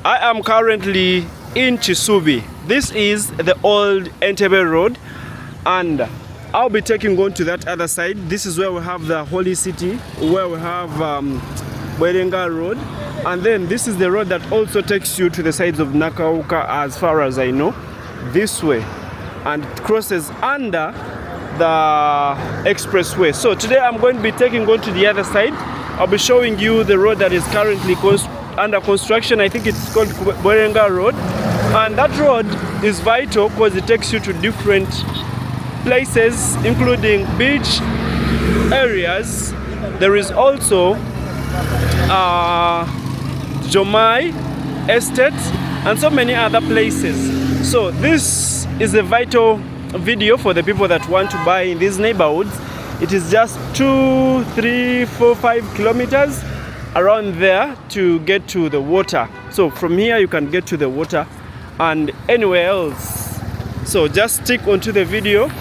I am currently in Chisubi. This is the old Entebbe Road, and I'll be taking on to that other side. This is where we have the Holy City, where we have Bwerenga Road, and then this is the road that also takes you to the sides of Nakauka, as far as I know, this way, and it crosses under the expressway. So today I'm going to be taking on to the other side. I'll be showing you the road that is currently under construction. I think it's called Bwerenga Road, and that road is vital because it takes you to different places, including beach areas. There is also Jomai Estate and so many other places. So this is a vital video for the people that want to buy in these neighborhoods. It is just 2, 3, 4, 5 kilometers around there to get to the water. So from here you can get to the water and anywhere else. So just stick onto the video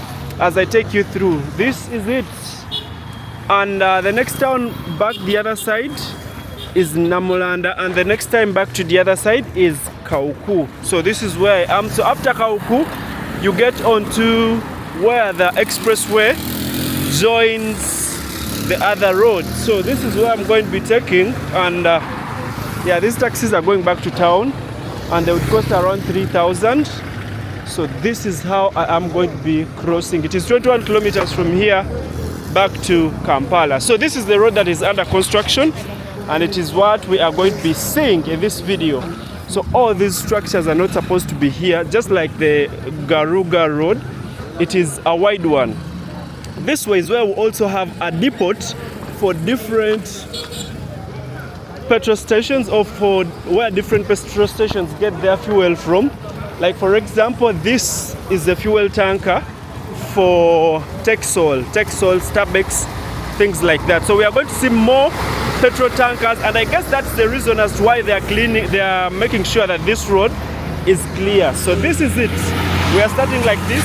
as I take you through. This is it. And the next town back the other side is Namulanda, and the next time back to the other side is Kauku. So this is where I am. So after Kauku you get onto where the expressway joins the other road. So this is where I'm going to be taking, and yeah, these taxis are going back to town and they would cost around 3,000. So this is how I am going to be crossing. It is 21 kilometers from here back to Kampala. So this is the road that is under construction, and it is what we are going to be seeing in this video. So all these structures are not supposed to be here, just like the Garuga Road. It is a wide one. This way is where we also have a depot for different petrol stations, or for where different petrol stations get their fuel from. Like for example, this is the fuel tanker for Texol, Starbucks, things like that. So we are going to see more petrol tankers, and I guess that's the reason as to why they are making sure that this road is clear. So this is it. We are starting like this.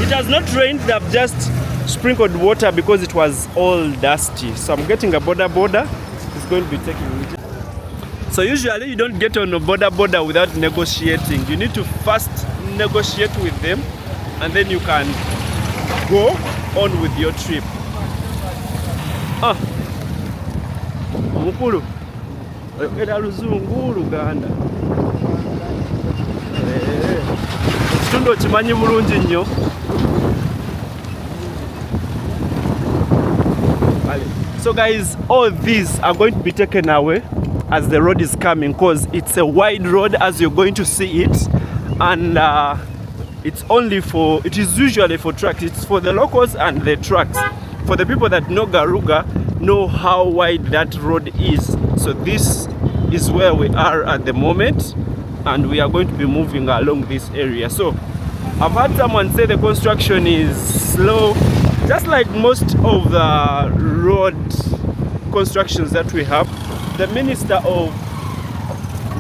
It has not rained, they have just sprinkled water because it was all dusty. So I'm getting a border. It's going to be taking me. So usually you don't get on a border without negotiating. You need to first negotiate with them, and then you can go on with your trip. Mukulu era luzungu Luganda kitundu kimanyi bulungi nnyo. So guys, all these are going to be taken away as the road is coming, because it's a wide road as you're going to see it, and it is usually for trucks. It's for the locals and the trucks. For the people that know Garuga know how wide that road is. So this is where we are at the moment, and we are going to be moving along this area. So I've had someone say the construction is slow, just like most of the road constructions that we have. The Minister of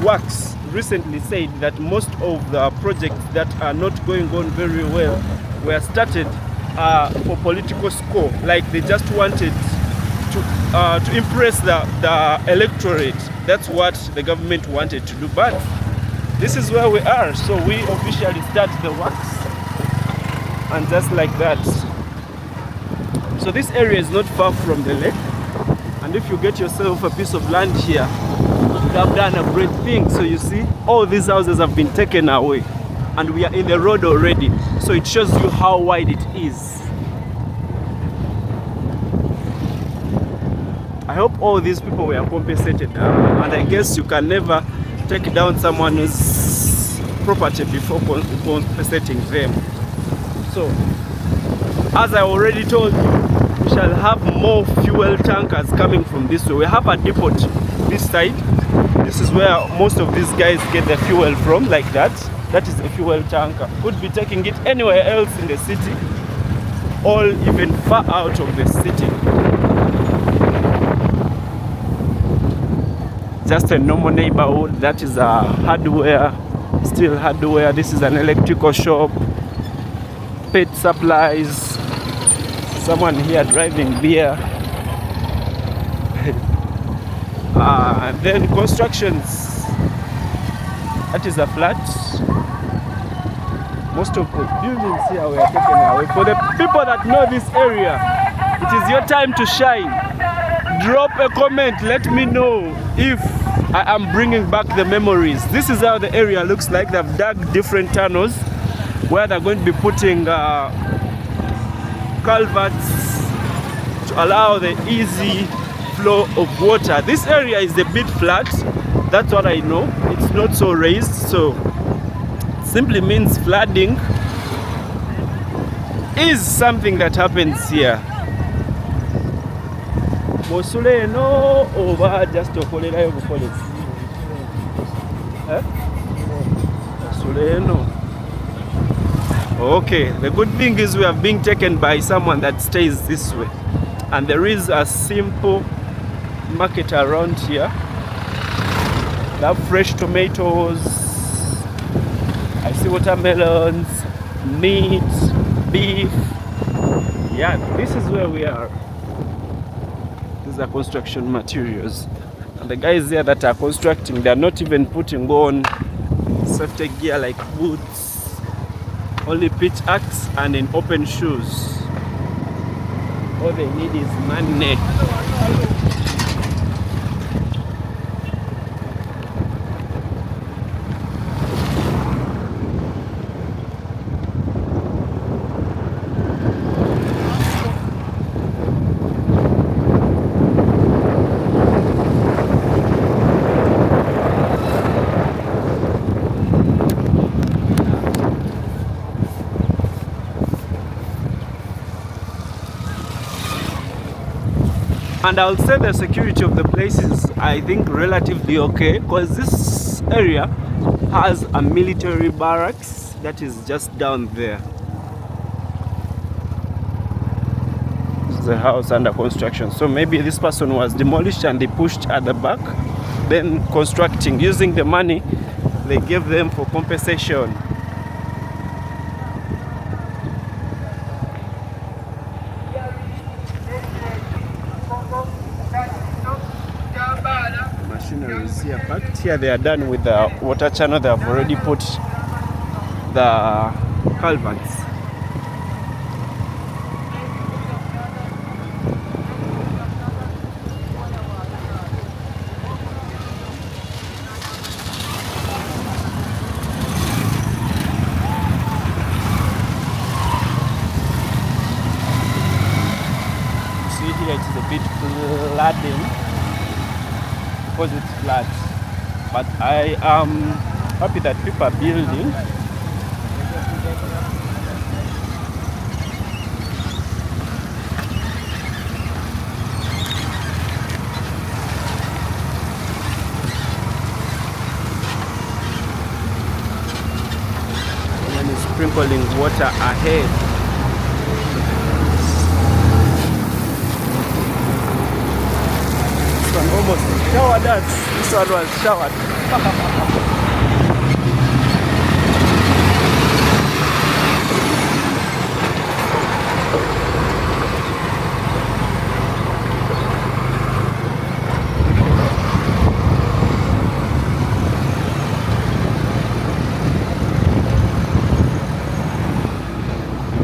Works recently said that most of the projects that are not going on very well were started for political score. Like they just wanted to impress the electorate. That's what the government wanted to do. But this is where we are. So we officially start the works, and just like that. So this area is not far from the lake, and if you get yourself a piece of land here, you have done a great thing. So you see, all these houses have been taken away, and we are in the road already. So it shows you how wide it is. I hope all these people were compensated, and I guess you can never take down someone's property before compensating them. So as I already told you, we shall have more fuel tankers coming from this way. We have a depot this side. This is where most of these guys get their fuel from, like that. That is a fuel tanker. Could be taking it anywhere else in the city, or even far out of the city. Just a normal neighborhood. That is a hardware, still hardware. This is an electrical shop, pet supplies, someone here driving beer. Then constructions That is a flat. Most of the buildings here were taken away. For the people that know this area, it is your time to shine. Drop a comment, let me know if I am bringing back the memories. This is how the area looks like. They've dug different tunnels where they're going to be putting culverts to allow the easy flow of water. This area is a bit flat, that's what I know. It's not so raised, so it simply means flooding is something that happens here. Mosuleno over just okolerayo bukolezi. Mosuleno. Okay, the good thing is we are being taken by someone that stays this way. And there is a simple market around here. They have fresh tomatoes. I see watermelons, meat, beef. Yeah, this is where we are. These are construction materials. And the guys there that are constructing, they are not even putting on safety gear like boots. Only pitch axe and in open shoes. All they need is money. And I'll say the security of the place is, I think, relatively okay, because this area has a military barracks that is just down there. This is a house under construction, so maybe this person was demolished and they pushed at the back, then constructing using the money they gave them for compensation. Machineries here packed. Here they are done with the water channel. They have already put the culverts. See here it is a bit flooding. Because it's flat, but I am happy that people are building. And then it's sprinkling water ahead. Almost showered us. This one was showered.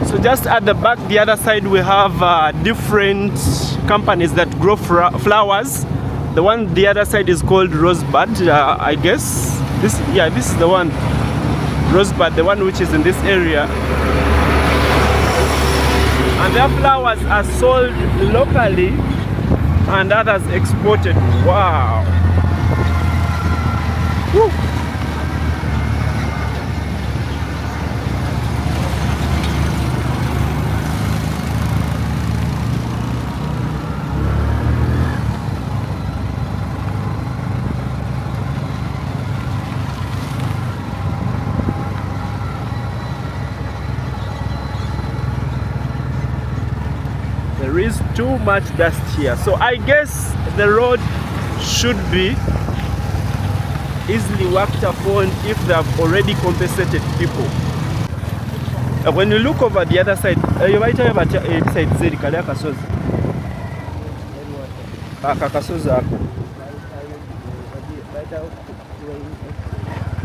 So just at the back, the other side, we have different companies that grow flowers. The one the other side is called Rosebud, I guess. This is the one, Rosebud, the one which is in this area. And their flowers are sold locally and others exported. Wow. Woo. There is too much dust here, so I guess the road should be easily worked upon if they have already compensated people. When you look over the other side, you might have a side Zeri Kasozi.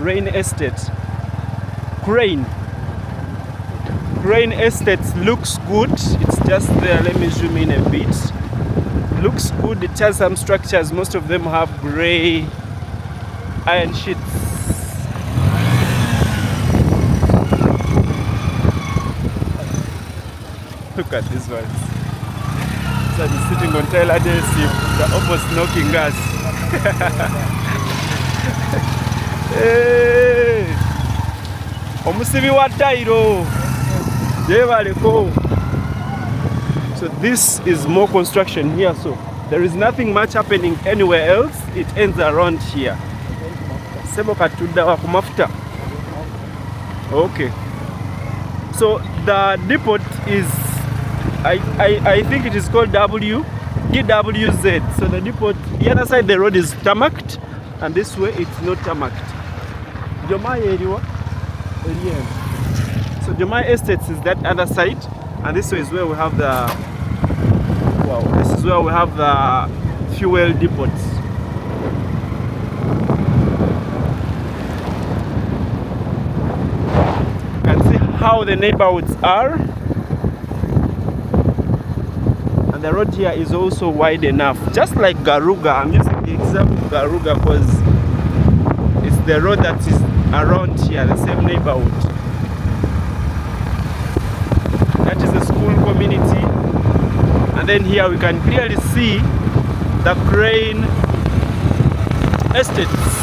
Crane Estate. Crane Estate looks good. It's just there. Let me zoom in a bit. Looks good. It has some structures. Most of them have grey iron sheets. Look at this one. So I'm sitting on Tyler Desi. They're almost knocking us. Hey! Omusibi wa Tairo. So this is more construction here. So there is nothing much happening anywhere else. It ends around here. Okay. So the depot is, I think it is called DWZ. So the depot, the other side the road is tarmacked, and this way it's not tarmacked. So Jomai Estates is that other side, and this is where we have the fuel depots. You can see how the neighborhoods are, and the road here is also wide enough, just like Garuga. I'm using the example of Garuga because it's the road that is around here, the same neighborhood. That is the school community, and then here we can clearly see the Crane Estates.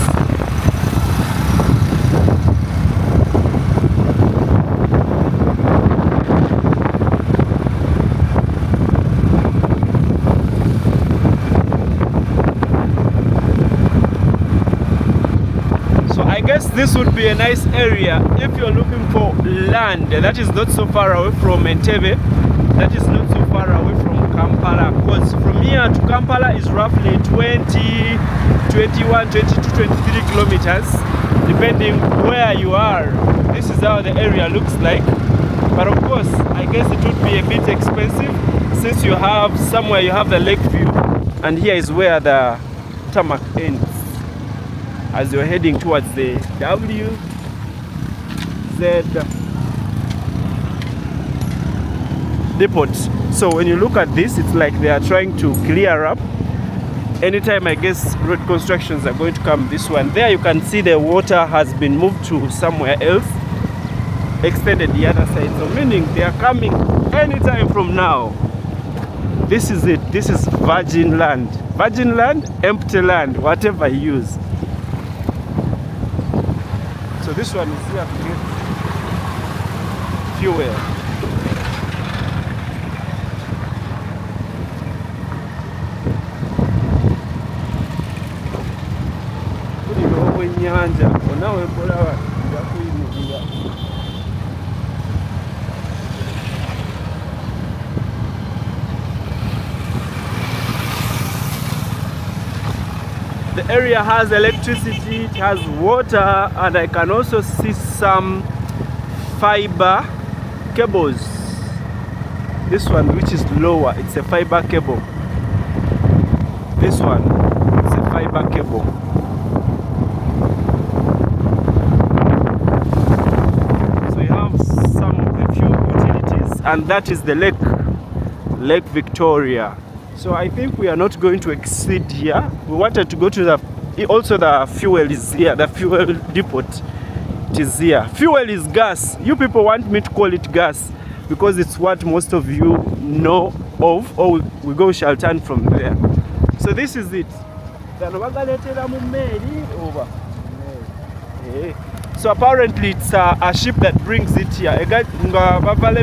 So I guess this would be a nice area if you're looking for land that is not so far away from Entebbe, that is not so far away from Kampala, because from here to Kampala is roughly 20, 21, 22, 23 kilometers, depending where you are. This is how the area looks like. But of course, I guess it would be a bit expensive since you have somewhere you have the lake view, and here is where the tarmac ends as you're heading towards the WZ depot. So when you look at this, it's like they are trying to clear up. Anytime I guess road constructions are going to come this one. There you can see the water has been moved to somewhere else, extended the other side. So meaning they are coming anytime from now. This is it. This is virgin land. Virgin land, empty land, whatever you use. So this one is here to get fuel. The area has electricity, it has water, and I can also see some fiber cables. This one, which is lower, it's a fiber cable. This one, it's a fiber cable. So you have some of the few utilities, and that is the Lake Victoria. So I think we are not going to exceed here. We wanted to go to the fuel is here, the fuel depot. It is here. Fuel is gas. You people want me to call it gas because it's what most of you know of, or we go shall turn from there. So this is it. So apparently it's a ship that brings it here. Let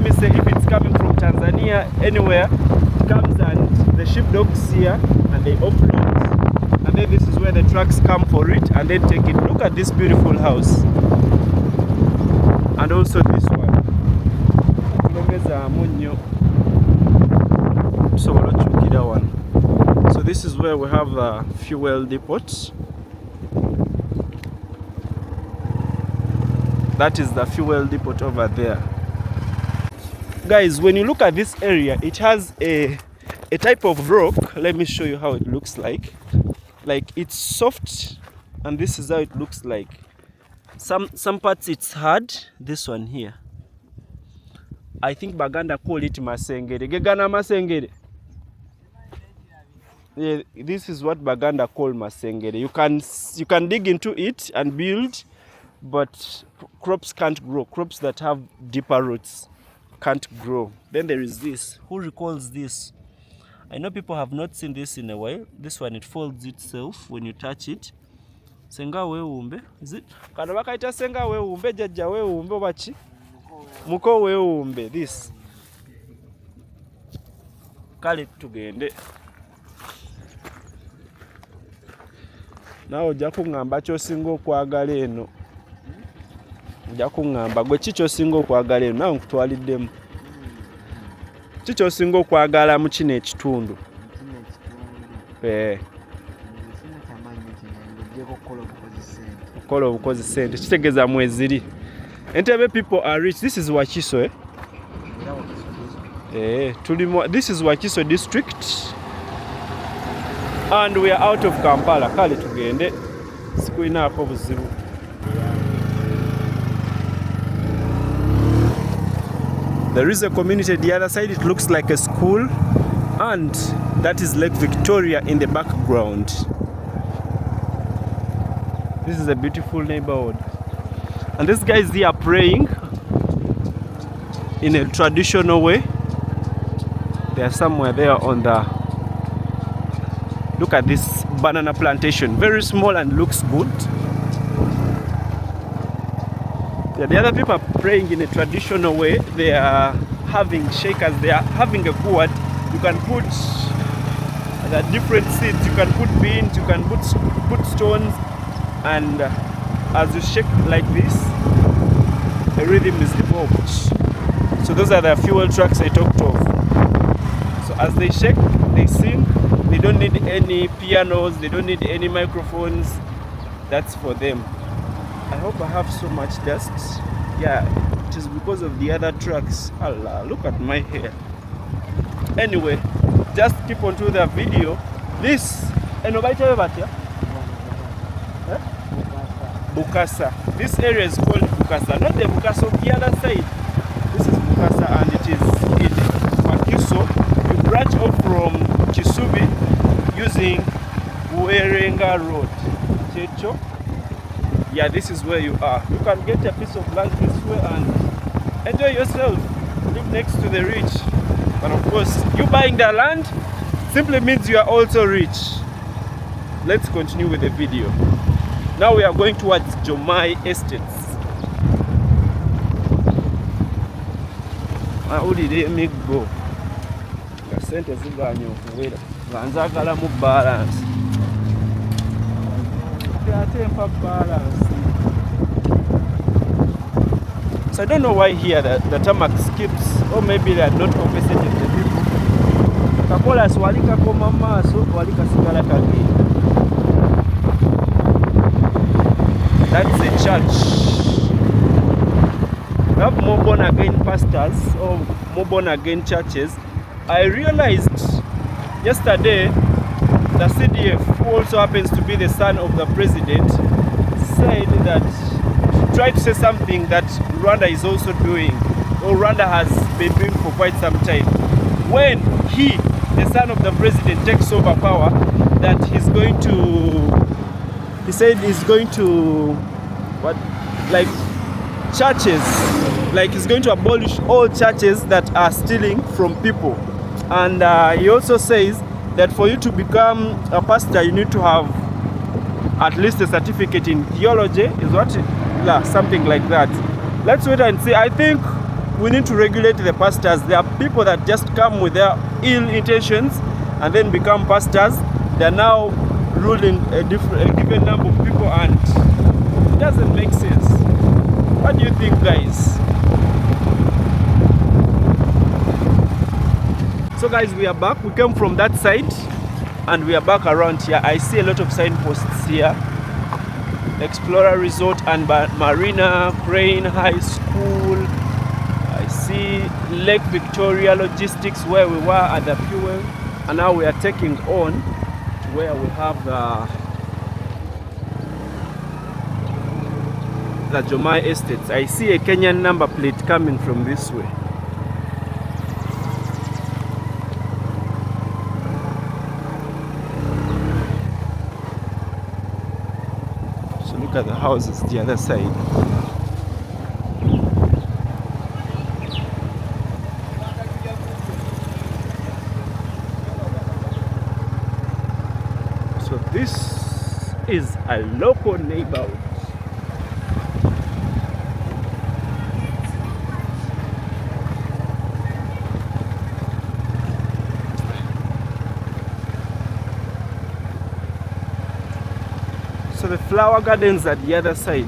me say if it's coming from Tanzania, anywhere, it comes and the ship docks here and they offload. And then this is where the trucks come for it and then take it. Look at this beautiful house. And also this one. So this is where we have the fuel depot. That is the fuel depot over there. Guys, when you look at this area, it has a type of rock. Let me show you how it looks like. Like it's soft, and this is how it looks like. Some parts it's hard. This one here, I think Baganda call it masengere. Gegana masengere. Yeah, this is what Baganda call masengere. You can dig into it and build, but crops can't grow. Crops that have deeper roots can't grow. Then there is this. Who recalls this? I know people have not seen this in a while. This one, it folds itself when you touch it. Senga weumbe, is it? Kana bakaita senga weumbe, jajja weumbe obachi? Muko weumbe, this. Kale tugende. Nawe ojja kuŋŋamba ky'osinga okwagala eno. Ojja kuŋŋamba gwe ki ky'osinga okwagala eno, nawe nkutwaliddemu. Ki ky'osinga okwagala mu kino ekitundu? Kola obukozi ssente. Kitegeeza mweziri. Entebbe people are rich. This is Wakiso, eh? This is Wakiso district. And we are out of Kampala. Kale tugende. Sikuinaako buzibu. There is a community the other side. It looks like a school. And that is Lake Victoria in the background. This is a beautiful neighborhood. And these guys, they are praying in a traditional way. They are somewhere there on the... Look at this banana plantation. Very small and looks good. Yeah, the other people are praying in a traditional way. They are having shakers. They are having a gourd. You can put the different seeds. You can put beans. You can put stones. And as you shake like this, a rhythm is developed. So those are the fuel trucks I talked of. So as they shake, they sing. They don't need any pianos. They don't need any microphones. That's for them. I hope I have so much dust. Yeah, it is because of the other trucks. Allah, look at my hair. Anyway, just keep on to the video. This, Bukasa. This area is called Bukasa, not the Bukasa of the other side. This is Bukasa, and it is in Wakiso. You branch off from Chisubi using Bwerenga Road. Checho. Yeah, this is where you are. You can get a piece of land this way and enjoy yourself. Live next to the rich. But of course, you buying the land simply means you are also rich. Let's continue with the video. Now we are going towards Jomai Estates. How did they make go? Sente ziganyo kuwera. Ganzagala mu balance. Balance. So I don't know why here the tarmac skips, or maybe they are not compensating the people. Kakola swalika koma maso, walika sigala kagi. That's a church. We have more born again pastors or more born again churches. I realized yesterday the CDF, who also happens to be the son of the president, said that, tried to say something that Rwanda is also doing, or Rwanda has been doing for quite some time. When he, the son of the president, takes over power, that he's going to, he said he's going to, what, like churches, like he's going to abolish all churches that are stealing from people. And he also says that for you to become a pastor, you need to have at least a certificate in theology, is what? Yeah, something like that. Let's wait and see. I think we need to regulate the pastors. There are people that just come with their ill intentions and then become pastors. They're now ruling a given number of people, and it doesn't make sense. What do you think, guys? So guys, we are back. We came from that side and we are back around here. I see a lot of signposts here. Explorer Resort and Marina, Crane High School. I see Lake Victoria Logistics, where we were at the fuel. And now we are taking on to where we have the Jomai estates. I see a Kenyan number plate coming from this way. So look at the houses the other side. So this is a local neighborhood. So the flower gardens at the other side.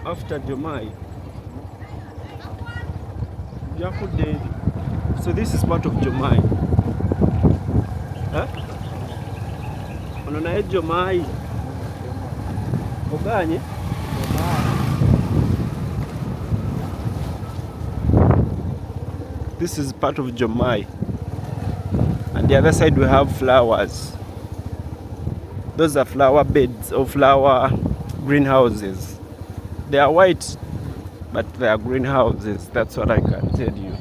After Jomai. So this is part of Jomai. Huh? Unaona Jomai. Oganye? This is part of Jomai. And the other side we have flowers. Those are flower beds or flower greenhouses. They are white, but they are greenhouses. That's what I can tell you.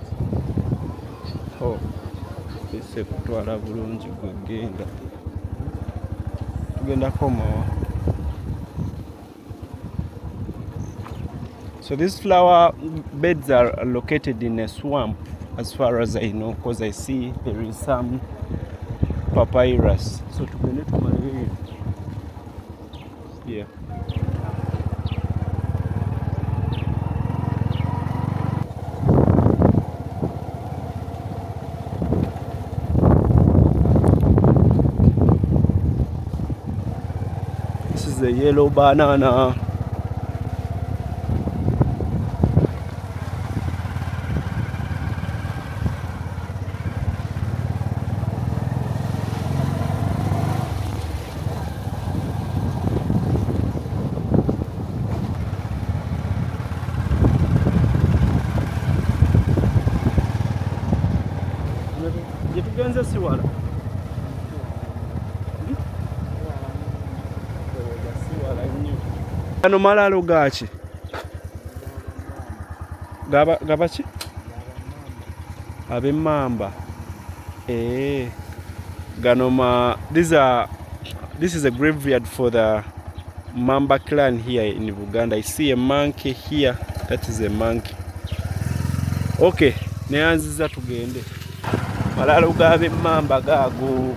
Oh, ese kutwala bulungi gwegenda. Tugenda komawa. So these flower beds are located in a swamp, as far as I know, because I see there is some papyrus. So tugende tumaliye. Yeah. The yellow banana. Yetugenze siwala. Gano malalo gachi? Gabachi? Abemamba. Gano this is a graveyard for the Mamba clan here in Uganda. I see a monkey here. That is a monkey. Okay, neanziza tugende. Malalo gabe Mamba gago.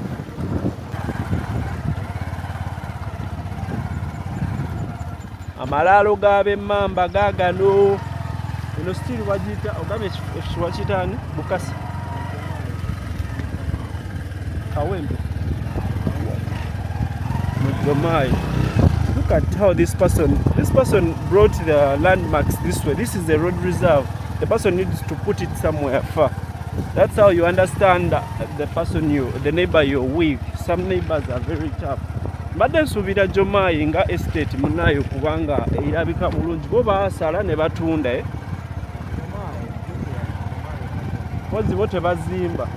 Amalalo gabe Mamba gagano. Eno still wajita ogame wachitani bukasi. Kawembe. Mujomai. Look at how this person brought the landmarks this way. This is the road reserve. The person needs to put it somewhere far. That's how you understand the person the neighbor you're with. Some neighbors are very tough. Mbadde nsubira Jomai nga estate munayo kubanga erabika bulungi bo baasala ne batunda Kozi bote bazimba.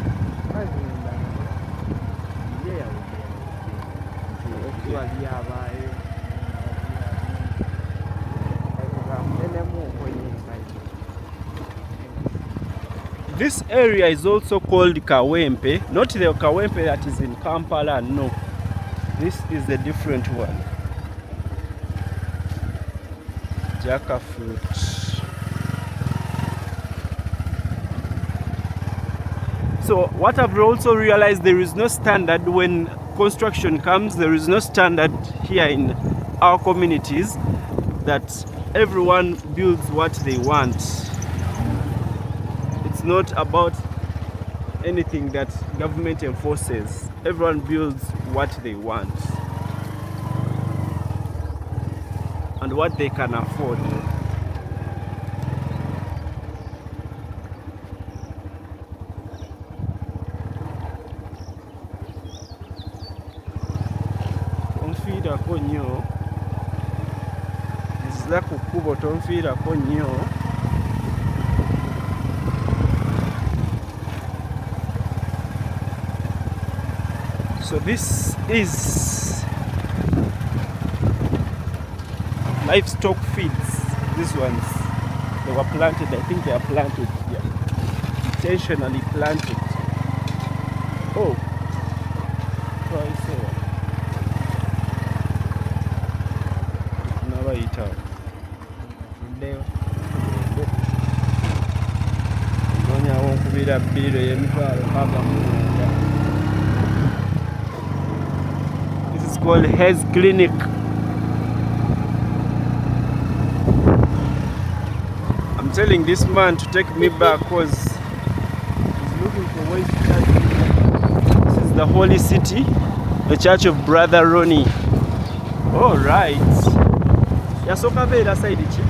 This area is also called Kawempe, not the Kawempe that is in Kampala, no. This is a different one. Jackfruit. So what I've also realized, there is no standard when construction comes. There is no standard here in our communities that everyone builds what they want. It's not about anything that government enforces. Everyone builds what they want and what they can afford. Tonfiirako nnyo, nziza ku kkubo, tonfiirako nnyo. So this is livestock feeds. These ones, they were planted, I think they are planted, yeah, intentionally planted. Oh, try so. Never eat out. Nonya wonkubira bbiro y'emitwalo nkaaga mu mwenda. This is called Haze Clinic. I'm telling this man to take me back because he's looking for ways to touch me. This is the holy city, the church of Brother Ronnie. All right. Yasoka beera side ki?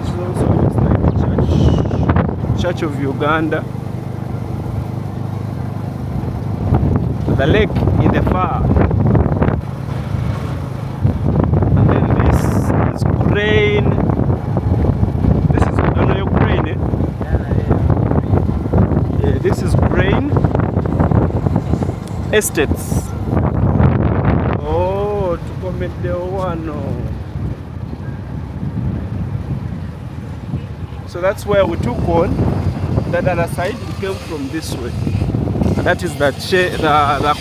This is also just like the church of Uganda. The lake in the far. And then this is grain. This is your grain, eh? Yeah, this is grain estates. Oh, tukomedde wano. So that's where we took on. That other side, we came from this way. And that is the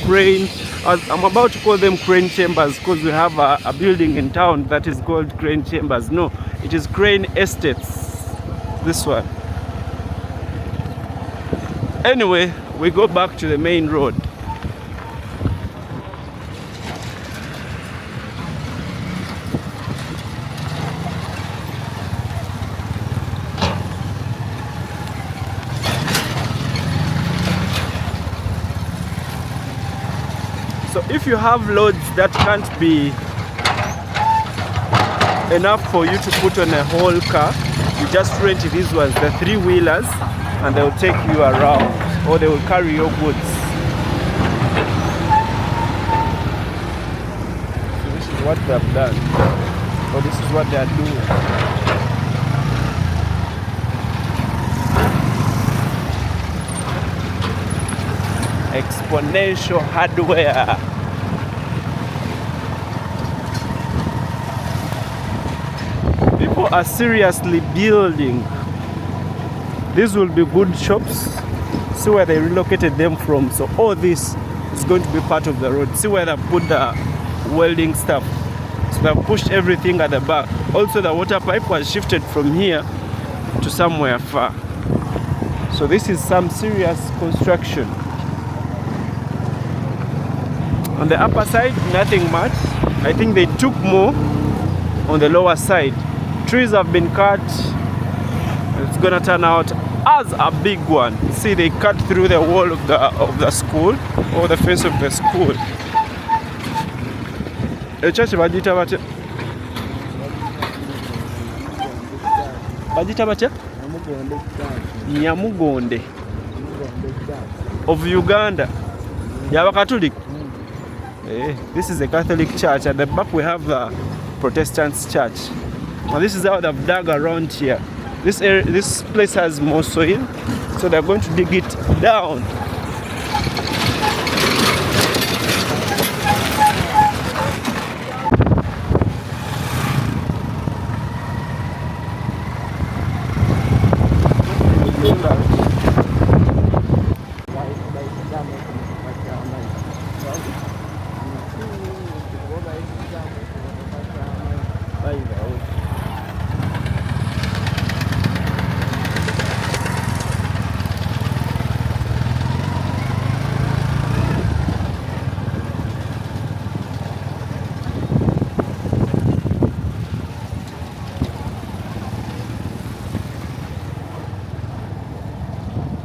crane. I'm about to call them crane chambers because we have a building in town that is called crane chambers. No, it is crane estates. This one. Anyway, we go back to the main road. So if you have loads that can't be enough for you to put on a whole car, you just rent these ones, the 3-wheelers, and they'll take you around, or they will carry your goods. So this is what they've done, or this is what they are doing. Exponential hardware. People are seriously building. These will be good shops. See where they relocated them from. So all this is going to be part of the road. See where they put the welding stuff. So they've pushed everything at the back. Also the water pipe was shifted from here to somewhere far. So this is some serious construction. On the upper side, nothing much. I think they took more on the lower side. Trees have been cut. It's gonna turn out as a big one. See, they cut through the wall of the school, or the fence of the school. The church bagita batya? Bagita batya? Nyamugonde of Uganda. Yaba Catholic. This is a Catholic church. At the back we have the Protestant church. Now this is how they've dug around here. This place has more soil, so they're going to dig it down.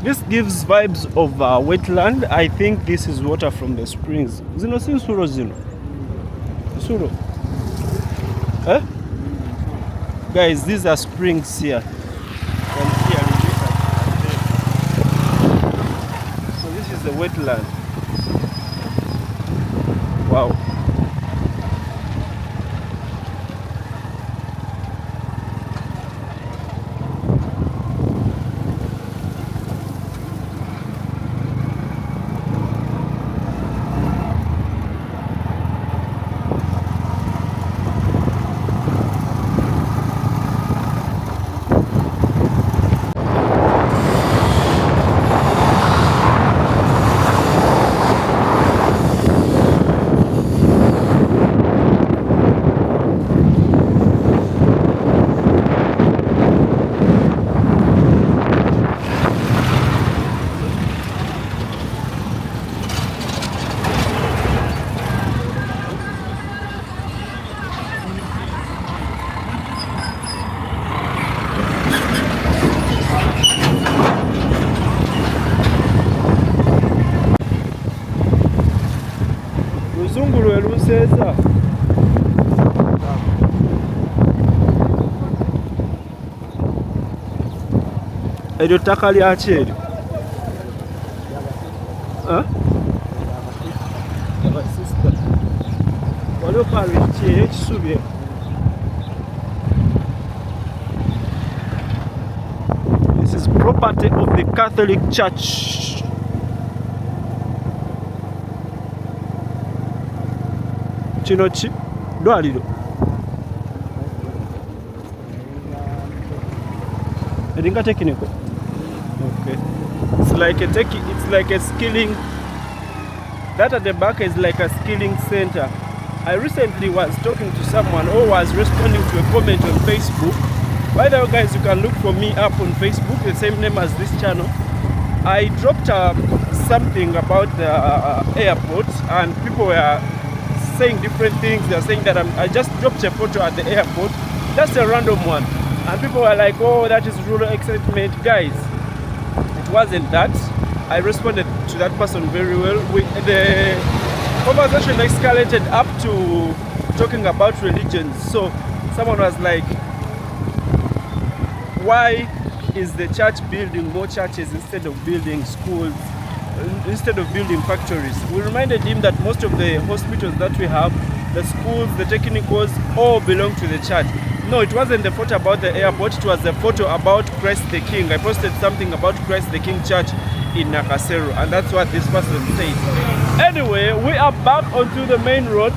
This gives vibes of wetland. I think this is water from the springs. Zino sinsuro zino. Suro. Eh? Guys, these are springs here. You can see a little bit. So this is the wetland. Wow. Luzungulu eluseza. Eryo ttaka lyaki eryo? Abasista. Waliwo parish ki Kisubi? This is property of the Catholic Church. Kino ki? Dwaliro. Eringa technical. Okay. It's like a skilling. That at the back is like a skilling center. I recently was talking to someone who was responding to a comment on Facebook. By the way, guys, you can look for me up on Facebook, the same name as this channel. I dropped something about the airport, and people were saying different things. They are saying that I just dropped a photo at the airport. That's a random one. And people were like, oh, that is rural excitement. Guys, it wasn't that. I responded to that person very well. The conversation escalated up to talking about religions. So someone was like, why is the church building more churches instead of building schools, instead of building factories? We reminded him that most of the hospitals that we have, the schools, the technicals, all belong to the church. No, it wasn't the photo about the airport, it was the photo about Christ the King. I posted something about Christ the King Church in Nakasero, and that's what this person said. Anyway, we are back onto the main road.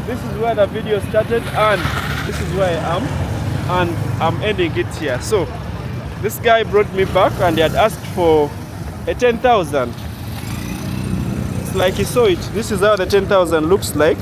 This is where the video started, and this is where I am, and I'm ending it here. So this guy brought me back, and he had asked for a 10,000. It's like he saw it. This is how the 10,000 looks like.